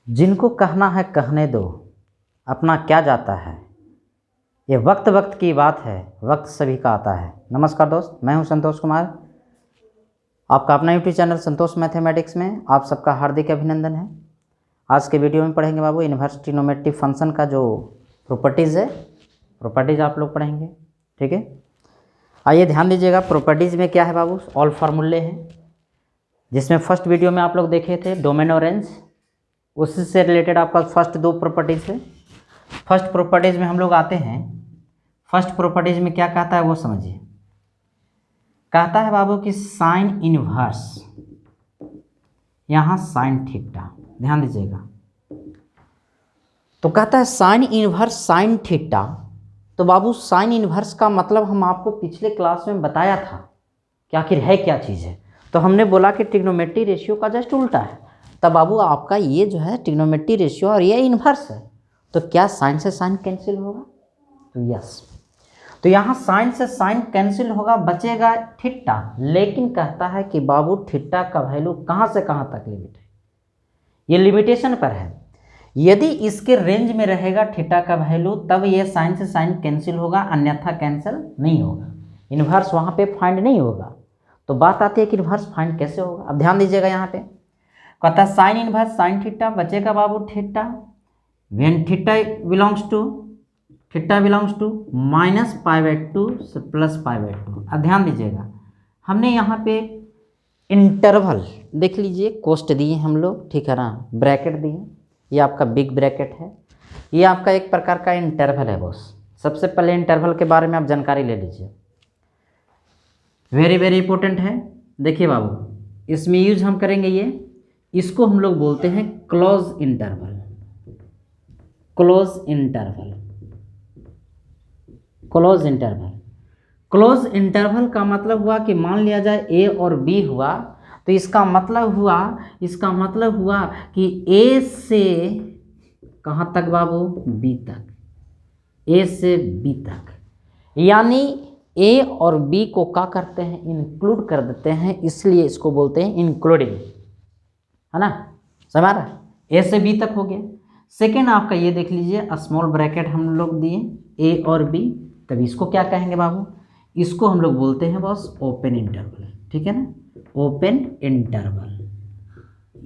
जिनको कहना है कहने दो, अपना क्या जाता है, ये वक्त वक्त की बात है, वक्त सभी का आता है। नमस्कार दोस्त, मैं हूं संतोष कुमार, आपका अपना यूट्यूब चैनल संतोष मैथमेटिक्स में आप सबका हार्दिक अभिनंदन है। आज के वीडियो में पढ़ेंगे बाबू इन्वर्स ट्रिग्नोमेट्रिक फंक्शन का जो प्रॉपर्टीज़ है, प्रॉपर्टीज़ आप लोग पढ़ेंगे, ठीक है। आइए ध्यान दीजिएगा, प्रॉपर्टीज़ में क्या है बाबू, ऑल फार्मूले हैं, जिसमें फर्स्ट वीडियो में आप लोग देखे थे डोमेन और रेंज, उसी से रिलेटेड आपका फर्स्ट दो प्रॉपर्टीज़ है। फर्स्ट प्रॉपर्टीज़ में हम लोग आते हैं। फर्स्ट प्रॉपर्टीज़ में क्या कहता है वो समझिए। कहता है बाबू कि साइन इनवर्स, यहाँ साइन थीटा, ध्यान दीजिएगा। तो कहता है साइन इनवर्स साइन थीटा। तो बाबू साइन इनवर्स का मतलब हम आपको पिछले क्लास में बताया था कि आखिर है क्या चीज़ है। तो हमने बोला कि ट्रिग्नोमेट्री रेशियो का जस्ट उल्टा है। तब बाबू आपका ये जो है ट्रिग्नोमेट्री रेशियो और ये इनवर्स है, तो क्या साइन से साइन कैंसिल होगा? तो यस, तो यहाँ साइन से साइन कैंसिल होगा, बचेगा थीटा। लेकिन कहता है कि बाबू थीटा का वैल्यू कहाँ से कहाँ तक लिमिट है, ये लिमिटेशन पर है। यदि इसके रेंज में रहेगा थीटा का वैल्यू तब ये साइन से साइन कैंसिल होगा, अन्यथा कैंसिल नहीं होगा, इन्वर्स वहाँ पे फाइंड नहीं होगा। तो बात आती है कि इन्वर्स फाइंड कैसे होगा। अब ध्यान दीजिएगा, यहाँ पे कहता है साइन इनवर्स साइन थीटा, बचेगा बाबू theta when theta belongs to minus π/2 से प्लस π/2। अब ध्यान दीजिएगा, हमने यहाँ पे इंटरवल देख लीजिए, कोष्ट दिए हम लोग, ठीक है ना, ब्रैकेट दिए, ये आपका बिग ब्रैकेट है, ये आपका एक प्रकार का इंटरवल है बॉस। सबसे पहले इंटरवल के बारे में आप जानकारी ले लीजिए, वेरी वेरी इंपॉर्टेंट है। देखिए बाबू, इसमें यूज हम करेंगे ये, इसको हम लोग बोलते हैं close interval. Close interval, close interval. Close interval का मतलब हुआ कि मान लिया जाए ए और बी हुआ, तो इसका मतलब हुआ कि ए से कहाँ तक बाबू, बी तक, ए से बी तक। यानी ए और बी को क्या करते हैं, इंक्लूड कर देते हैं, इसलिए इसको बोलते हैं इंक्लूडिंग, है ना, समझ रहा है। ए से बी तक हो गया। सेकेंड आपका ये देख लीजिए, स्मॉल ब्रैकेट हम लोग दिए ए और बी, तब इसको क्या कहेंगे बाबू, इसको हम लोग बोलते हैं बस ओपन इंटरवल, ठीक है ना, ओपन इंटरवल।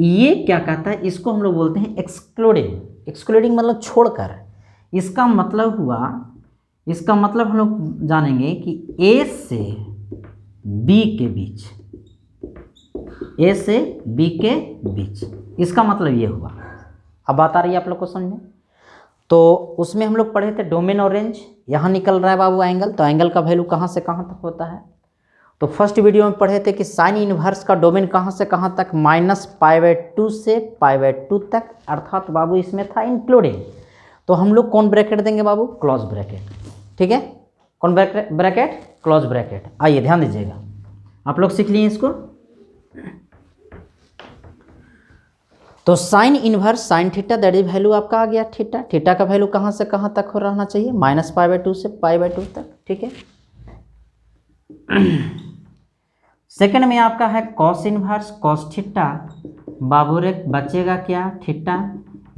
ये क्या कहता है, इसको हम लोग बोलते हैं एक्सक्लूडिंग। एक्सक्लूडिंग मतलब छोड़कर। इसका मतलब हम लोग जानेंगे कि ए से बी के बीच, ए से बी के बीच, इसका मतलब ये हुआ। अब बात आ रही है आप लोग को समझ में। तो उसमें हम लोग पढ़े थे डोमेन और रेंज, यहाँ निकल रहा है बाबू एंगल, तो एंगल का वैल्यू कहाँ से कहाँ तक होता है। तो फर्स्ट वीडियो में पढ़े थे कि साइन इनवर्स का डोमेन कहाँ से कहाँ तक, -π/2 से π/2 तक, अर्थात बाबू इसमें था इंक्लूडिंग। तो हम लोग कौन ब्रैकेट देंगे बाबू, क्लोज ब्रैकेट, ठीक है, कौन ब्रैकेट, क्लोज ब्रैकेट। आइए ध्यान दीजिएगा, आप लोग सीख लिए इसको। तो sine inverse sine theta, that is value आपका आ गया थीटा। थीटा का वैल्यू कहाँ से कहाँ तक हो रहना चाहिए, -π/2 से π/2 तक, ठीक है। सेकंड में आपका है कॉस इनवर्स कॉस थीटा, बाबू रे बचेगा क्या, थीटा।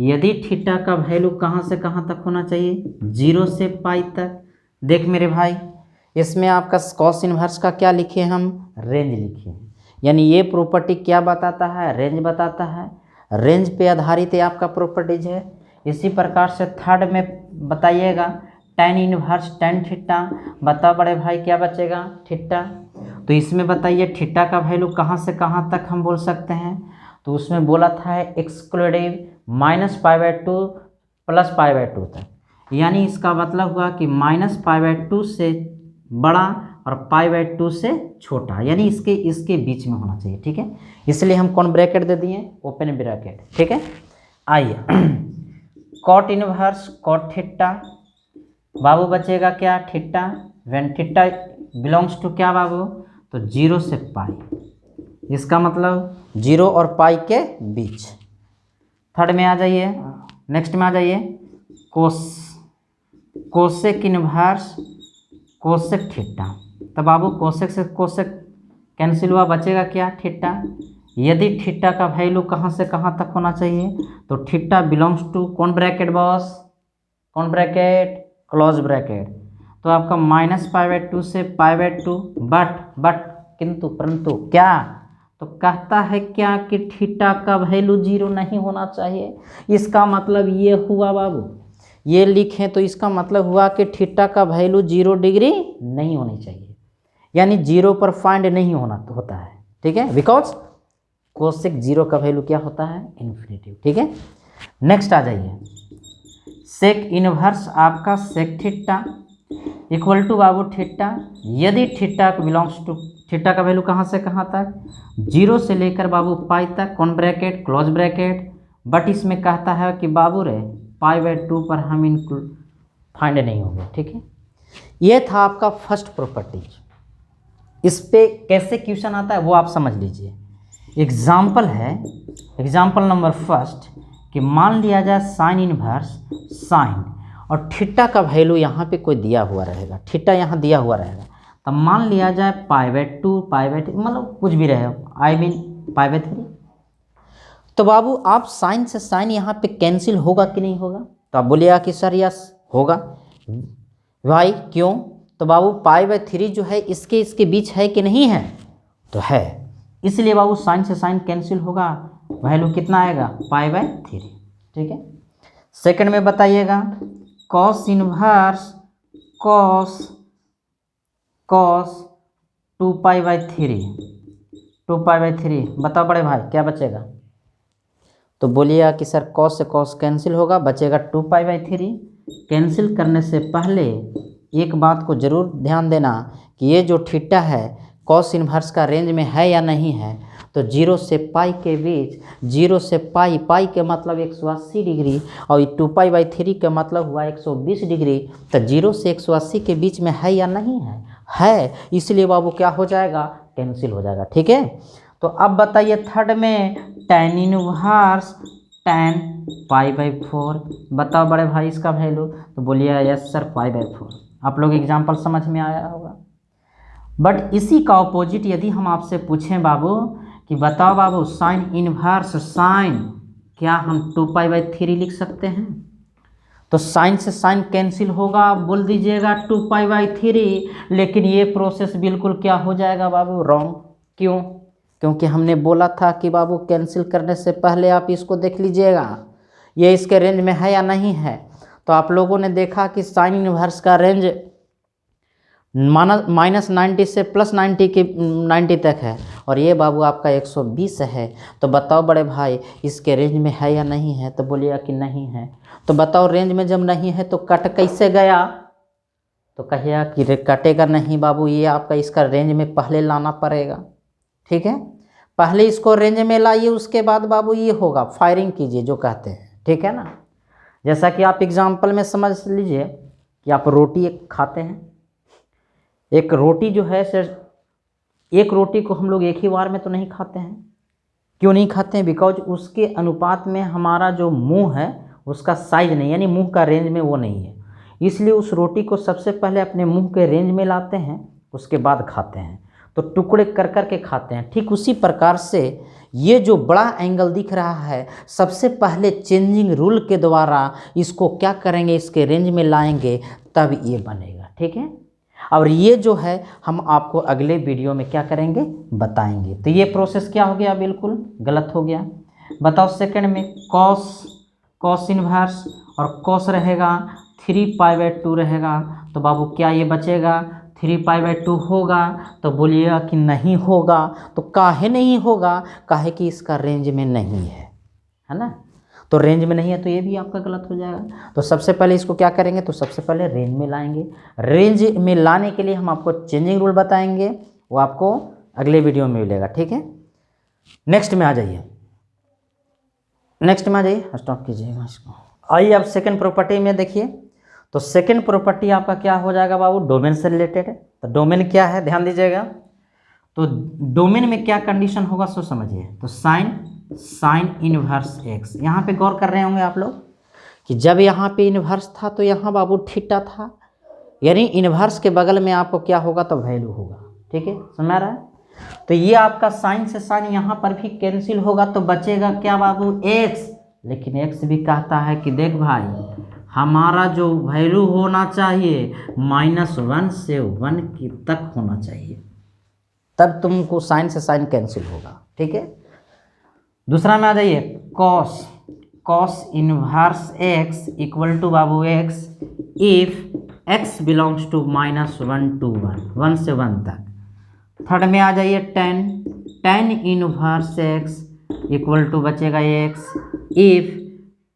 यदि थीटा का वैल्यू कहाँ से कहाँ तक होना चाहिए, 0 से π तक। देख मेरे भाई, इसमें आपका कॉस इनवर्स का क्या लिखे हम, रेंज लिखे, यानी ये प्रॉपर्टी क्या बताता है, रेंज बताता है। रेंज पे आधारित है आपका प्रॉपर्टीज है। इसी प्रकार से थर्ड में बताइएगा tan इनवर्स tan थीटा, बता बड़े भाई क्या बचेगा, थीटा। तो इसमें बताइए थीटा का वैल्यू कहाँ से कहाँ तक हम बोल सकते हैं, तो उसमें बोला था एक्सक्लूडिव -π/2 प्लस π/2 तक। यानी इसका मतलब हुआ कि -π/2 से बड़ा और π/2 से छोटा, यानी इसके बीच में होना चाहिए, ठीक है। इसलिए हम कौन ब्रैकेट दे दिए, ओपन ब्रैकेट, ठीक है। आइए कॉट इनवर्स कॉट थीटा, बाबू बचेगा क्या, theta when theta belongs to क्या बाबू, तो 0 से π, इसका मतलब 0 और π के बीच। थर्ड में आ जाइए, नेक्स्ट में आ जाइए कोसेक इनवर्स कोसेक थीटा। तब बाबू कोसेक से कोसेक कैंसिल हुआ, बचेगा क्या, थीटा। यदि थीटा का वैल्यू कहाँ से कहाँ तक होना चाहिए, तो थीटा बिलोंग्स टू कौन ब्रैकेट बॉस, कौन ब्रैकेट, क्लोज ब्रैकेट। तो आपका -π/2 से π/2, बट किंतु परंतु क्या, तो कहता है क्या कि थीटा का वैल्यू 0 नहीं होना चाहिए। इसका मतलब ये हुआ बाबू, ये लिखें तो इसका मतलब हुआ कि थीटा का वैल्यू 0 डिग्री नहीं होनी चाहिए, यानी 0 पर फाइंड नहीं होता है, ठीक है, बिकॉज कोसेक 0 का वैल्यू क्या होता है, इन्फिनिटी, ठीक है। नेक्स्ट आ जाइए, सेक इनवर्स आपका सेक थीटा इक्वल टू बाबू थीटा, यदि थीटा बिलोंग्स टू, थीटा का वैल्यू कहाँ से कहाँ तक, 0 से लेकर बाबू पाई तक, कौन ब्रैकेट, क्लोज ब्रैकेट। बट इसमें कहता है कि बाबू रे π/2 पर हम इनको फाइंड नहीं होंगे, ठीक है। ये था आपका फर्स्ट प्रॉपर्टीज। इस पे कैसे क्वेश्चन आता है वो आप समझ लीजिए। एग्जाम्पल है, एग्जाम्पल नंबर फर्स्ट, कि मान लिया जाए साइन इनवर्स साइन, और थीटा का वैल्यू यहाँ पे कोई दिया हुआ रहेगा, थीटा यहाँ दिया हुआ रहेगा, तब मान लिया जाए π/2 π/3 मतलब कुछ भी रहे, आई मीन π/3। तो बाबू आप साइन से साइन यहाँ पे कैंसिल होगा कि नहीं होगा, तो आप बोलिएगा कि सर यस होगा। भाई क्यों, तो बाबू π/3 जो है इसके बीच है कि नहीं है, तो है, इसलिए बाबू साइन से साइन कैंसिल होगा, वैल्यू कितना आएगा, π/3, ठीक है। सेकंड में बताइएगा, कॉस इनवर्स कॉस 2π/3 बताओ बड़े भाई क्या बचेगा, तो बोलिएगा कि सर कॉस से कॉस कैंसिल होगा, बचेगा 2π/3। कैंसिल करने से पहले एक बात को ज़रूर ध्यान देना कि ये जो थीटा है कॉस इनवर्स का रेंज में है या नहीं है, तो 0 से पाई के बीच, 0 से पाई के मतलब 180 डिग्री, और 2π/3 का मतलब हुआ 120 डिग्री, तो 0 से 180 के बीच में है या नहीं है, इसलिए बाबू क्या हो जाएगा, कैंसिल हो जाएगा, ठीक है। तो अब बताइए थर्ड में tan इनवर्स tan π/4, बताओ बड़े भाई इसका वैल्यू, तो बोलिए यस सर π/4। आप लोग एग्जाम्पल समझ में आया होगा। बट इसी का ऑपोजिट यदि हम आपसे पूछें बाबू कि बताओ बाबू साइन इनवर्स साइन, क्या हम 2π/3 लिख सकते हैं, तो साइन से साइन कैंसिल होगा, बोल दीजिएगा 2π/3, लेकिन ये प्रोसेस बिल्कुल क्या हो जाएगा बाबू, रॉन्ग। क्यों, क्योंकि हमने बोला था कि बाबू कैंसिल करने से पहले आप इसको देख लीजिएगा ये इसके रेंज में है या नहीं है। तो आप लोगों ने देखा कि साइन इनवर्स का रेंज -90 से +90 के 90 तक है, और ये बाबू आपका 120 है। तो बताओ बड़े भाई इसके रेंज में है या नहीं है, तो बोलिएगा कि नहीं है। तो बताओ रेंज में जब नहीं है तो कट कैसे गया, तो कहिएगा कि कटेगा नहीं बाबू, ये आपका इसका रेंज में पहले लाना पड़ेगा, ठीक है। पहले इसको रेंज में लाइए, उसके बाद बाबू ये होगा, फायरिंग कीजिए जो कहते हैं, ठीक है ना। जैसा कि आप एग्जाम्पल में समझ लीजिए कि आप रोटी एक खाते हैं, एक रोटी जो है सिर्फ एक रोटी को हम लोग एक ही बार में तो नहीं खाते हैं। क्यों नहीं खाते हैं, बिकॉज उसके अनुपात में हमारा जो मुंह है उसका साइज नहीं, यानी मुंह का रेंज में वो नहीं है, इसलिए उस रोटी को सबसे पहले अपने मुंह के रेंज में लाते हैं, उसके बाद खाते हैं, तो टुकड़े कर कर के खाते हैं। ठीक उसी प्रकार से ये जो बड़ा एंगल दिख रहा है, सबसे पहले चेंजिंग रूल के द्वारा इसको क्या करेंगे, इसके रेंज में लाएंगे, तब ये बनेगा, ठीक है। और ये जो है हम आपको अगले वीडियो में क्या करेंगे, बताएंगे। तो ये प्रोसेस क्या हो गया, बिल्कुल गलत हो गया। बताओ सेकंड में कॉस इनवर्स और कॉस रहेगा 3π/2 रहेगा, तो बाबू क्या ये बचेगा, 3π/2 होगा, तो बोलिएगा कि नहीं होगा। तो काहे नहीं होगा, काहे कि इसका रेंज में नहीं है ना, तो रेंज में नहीं है तो ये भी आपका गलत हो जाएगा। तो सबसे पहले इसको क्या करेंगे, तो सबसे पहले रेंज में लाएंगे। रेंज में लाने के लिए हम आपको चेंजिंग रूल बताएंगे, वो आपको अगले वीडियो में मिलेगा, ठीक है। नेक्स्ट में आ जाइए, स्टॉप कीजिएगा इसको। आइए अब सेकंड प्रॉपर्टी में देखिए। तो सेकंड प्रॉपर्टी आपका क्या हो जाएगा बाबू, डोमेन से रिलेटेड है। तो डोमेन क्या है, ध्यान दीजिएगा। तो डोमेन में क्या कंडीशन होगा सो समझिए। तो साइन इनवर्स x, यहाँ पे गौर कर रहे होंगे आप लोग कि जब यहाँ पे इनवर्स था तो यहाँ बाबू थीटा था, यानी इनवर्स के बगल में आपको क्या होगा, तो वैल्यू होगा, ठीक है, समझ आ रहा है। तो ये आपका साइन से साइन यहाँ पर भी कैंसिल होगा, तो बचेगा क्या बाबू, x। लेकिन x भी कहता है कि देख भाई हमारा जो वैल्यू होना चाहिए -1 से 1 की तक होना चाहिए, तब तुमको साइन से साइन कैंसिल होगा। ठीक है, दूसरा में आ जाइए, cos inverse x equal to बाबू x if x belongs to -1 to 1 से 1 तक। थर्ड में आ जाइए tan inverse x equal to बचेगा x if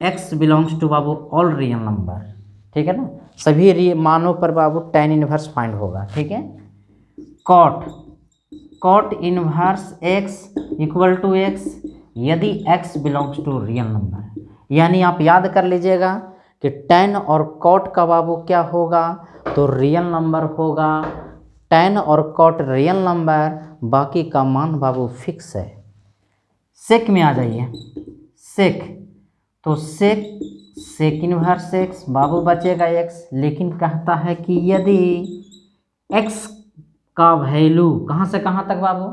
x belongs to बाबू ऑल रियल नंबर। ठीक है ना, सभी मानों पर बाबू टेन इनवर्स फाइंड होगा। ठीक है, cot inverse x equal to x यदि x belongs to real number, यानी आप याद कर लीजिएगा कि टेन और कॉट का बाबू क्या होगा, तो रियल नंबर होगा। टेन और कॉट रियल नंबर, बाकी का मान बाबू फिक्स है। सेक में आ जाइए, सेक तो सेक इनवर्स x बाबू बचेगा x, लेकिन कहता है कि यदि x का वैल्यू कहाँ से कहाँ तक बाबू,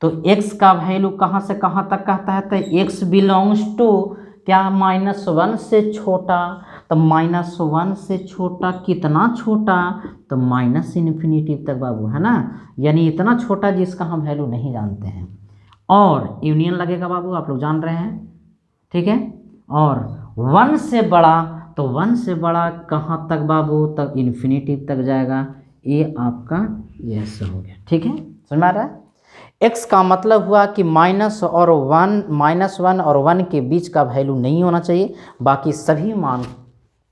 तो x का वैल्यू कहाँ से कहाँ तक कहता है, तो x बिलोंग्स टू क्या, -1 से छोटा। तो -1 से छोटा कितना छोटा, तो ∞ तक बाबू, है ना, यानी इतना छोटा जिसका हम वैल्यू नहीं जानते हैं। और यूनियन लगेगा बाबू, आप लोग जान रहे हैं। ठीक है, और 1 से बड़ा, तो 1 से बड़ा कहाँ तक बाबू, तब इन्फिनिटी तक जाएगा। ये आपका यस हो गया। ठीक है, समझ में आ रहा है। x का मतलब हुआ कि -1 और 1 के बीच का वैल्यू नहीं होना चाहिए, बाकी सभी मान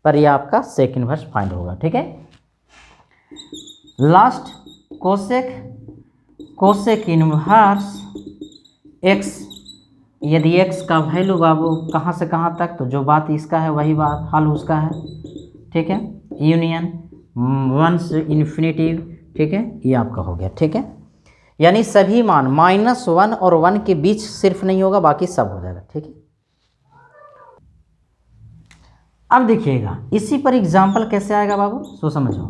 पर ये आपका सेक इनवर्स फाइंड होगा। ठीक है, लास्ट कोसेक इनवर्स x यदि x का वैल्यू बाबू कहाँ से कहाँ तक, तो जो बात इसका है वही बात हाल उसका है। ठीक है, यूनियन 1 से इन्फिनिटी। ठीक है, ये आपका हो गया। ठीक है, यानी सभी मान -1 और 1 के बीच सिर्फ नहीं होगा, बाकी सब हो जाएगा। ठीक है, अब देखिएगा इसी पर एग्जाम्पल कैसे आएगा बाबू, सो समझो।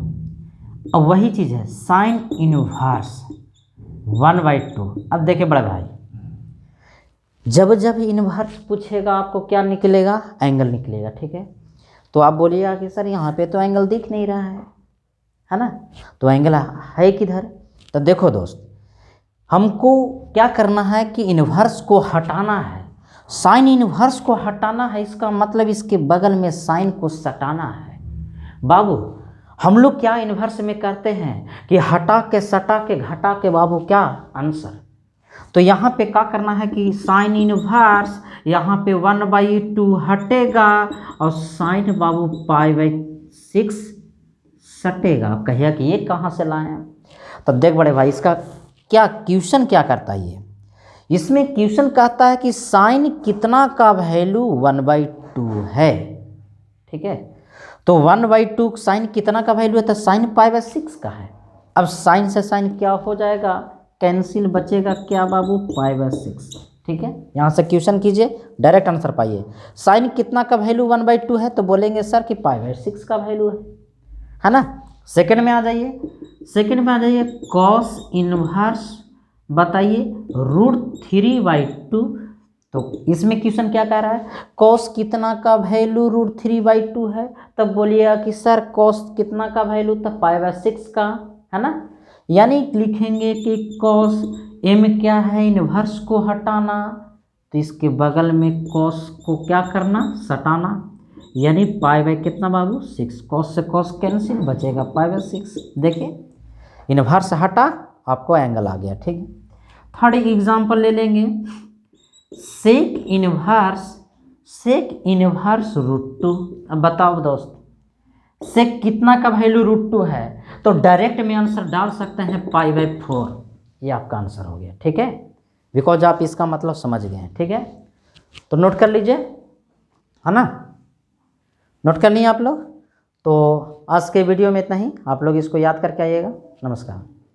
अब वही चीज़ है साइन इनवर्स 1/2। अब देखिए बड़े भाई, जब जब इनवर्स पूछेगा आपको क्या निकलेगा, एंगल निकलेगा। ठीक है, तो आप बोलिएगा कि सर यहाँ पे तो एंगल दिख नहीं रहा है ना, तो एंगल है किधर। तो देखो दोस्त, हमको क्या करना है कि इनवर्स को हटाना है, साइन इनवर्स को हटाना है। इसका मतलब इसके बगल में साइन को सटाना है। बाबू हम लोग क्या इनवर्स में करते हैं कि हटा के सटा के घटा के बाबू क्या आंसर। तो यहाँ पे क्या करना है कि साइन इनवर्स यहाँ पे 1/2 हटेगा और साइन बाबू π/6 सटेगा। आप कहिए कि ये कहाँ से लाए हैं, तो देख बड़े भाई इसका क्या क्वेश्चन क्या करता है ये, इसमें क्वेश्चन कहता है कि साइन कितना का वैल्यू 1/2 है। ठीक है, तो 1/2 साइन कितना का वैल्यू है, तो साइन π/6 का है। अब साइन से साइन क्या हो जाएगा, कैंसिल, बचेगा क्या बाबू, π/6। ठीक है, यहाँ से क्वेश्चन कीजिए, डायरेक्ट आंसर पाइए। साइन कितना का वैल्यू 1/2 है, तो बोलेंगे सर कि π/6 का वैल्यू है ना। सेकंड में आ जाइए, कॉस इनवर्स बताइए √3/2। तो इसमें क्वेश्चन क्या कह रहा है, कॉस कितना का वैल्यू √3/2 है, तब बोलिएगा कि सर कॉस कितना का वैल्यू, तब π/6 का, है ना। यानी लिखेंगे कि कॉस m क्या है, इनवर्स को हटाना, तो इसके बगल में कॉस को क्या करना, सटाना, यानी कितना बाबू 6। कॉस से कॉस कैंसिल, बचेगा π/6। देखिए इनवर्स हटा, आपको एंगल आ गया। ठीक है, थर्ड एग्जांपल ले लेंगे, सेक इनवर्स √2। अब बताओ दोस्त, सेक कितना का वैल्यू √2 है, तो डायरेक्ट में आंसर डाल सकते हैं π/4। ये आपका आंसर हो गया। ठीक है, बिकॉज आप इसका मतलब समझ गए हैं। ठीक है, तो नोट कर लीजिए, है ना, नोट कर लिए आप लोग। तो आज के वीडियो में इतना ही, आप लोग इसको याद करके आइएगा। नमस्कार।